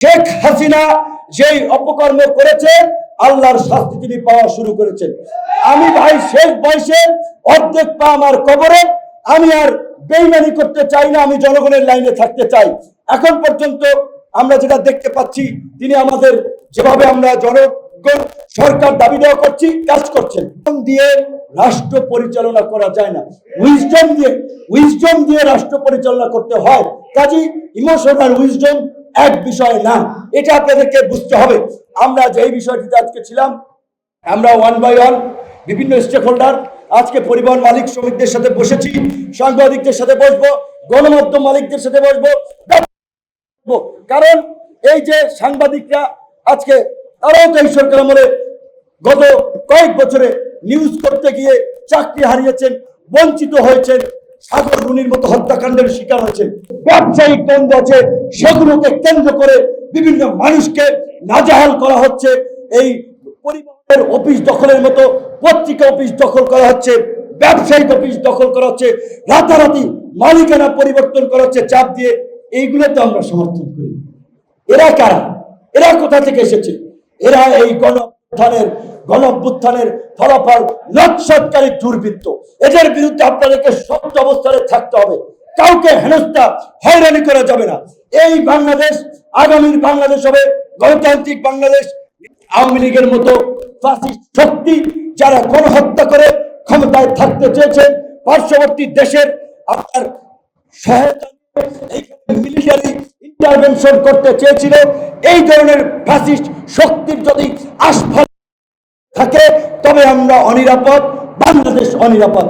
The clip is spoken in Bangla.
শেখ হাসিনা যেই অপকর্ম করেছে আল্লাহর শাস্তি তিনি পাওয়া শুরু করেছেন। আমি ভাই শেষ বয়সে অর্ধেক পা আমার কবরে, আমি আর বেইমানি করতে চাই না, আমি জনগণের লাইনে থাকতে চাই। এখন পর্যন্ত আমরা যেটা দেখতে পাচ্ছি, তিনি আমাদের যেভাবে আমরা জনগণ সরকার দাবি দেওয়া করছি কাজ করছেন। দিয়ে রাষ্ট্র পরিচালনা করা যায় না, উইজডম দিয়ে রাষ্ট্র পরিচালনা করতে হয়। কাজী ইমোশনাল উইজডম এক বিষয় না, এটা আপনাদেরকে বুঝতে হবে। আমরা যেই বিষয়টিতে আজকে ছিলাম, আমরা ওয়ান বাই ওয়ান বিভিন্ন স্টেক হোল্ডার, আজকে পরিবহন মালিক শ্রমিকদের সাথে বসেছি, সাংবাদিকদের সাথে বসবো, গণমাধ্যম মালিকদের সাথে বসবো। কারণ এই যে সাংবাদিকরা আজকে তারাও তো এই সরকার আমলে গত কয়েক বছরে নিউজ করতে গিয়ে চাকরি হারিয়েছেন, বঞ্চিত হয়েছেন, সাগর রুনির মতো হত্যাকাণ্ডের শিকার হয়েছে। ব্যবসায়িক দ্বন্দ্ব আছে, সেগুলোকে কেন্দ্র করে বিভিন্ন মানুষকে নাজেহাল করা হচ্ছে। এই পরিবহনের অফিস দখলের মতো পত্রিকা অফিস দখল করা হচ্ছে, ব্যবসায়িক অফিস দখল করা হচ্ছে, রাতারাতি মালিকানা পরিবর্তন করা হচ্ছে চাপ দিয়ে। এইগুলো তো আমরা সমর্থন করি। এরা কারা? এরা কোথা থেকে এসেছে? এরা এই গণ অভ্যুত্থানের ফলাফল নকশাকারী দুর্বৃত্ত। এদের বিরুদ্ধে আপনাদেরকে শক্ত অবস্থানে থাকতে হবে। কাউকে হেনস্থা হয়রানি করা যাবে না। এই বাংলাদেশ আগামীর বাংলাদেশ হবে গণতান্ত্রিক বাংলাদেশ। আওয়ামী লীগের মতো ফ্যাসিস্ট শক্তি যারা গণহত্যা করে ক্ষমতায় থাকতে চেয়েছেন, পার্শ্ববর্তী দেশের আপনার সহায়তা মিলিটারি ইন্টারভেনশন করতে চেয়েছিল, এই ধরনের ফ্যাসিস্ট শক্তির যদি আস্ফাল থাকে তবে আমরা অনিরাপদ, বাংলাদেশ অনিরাপদ।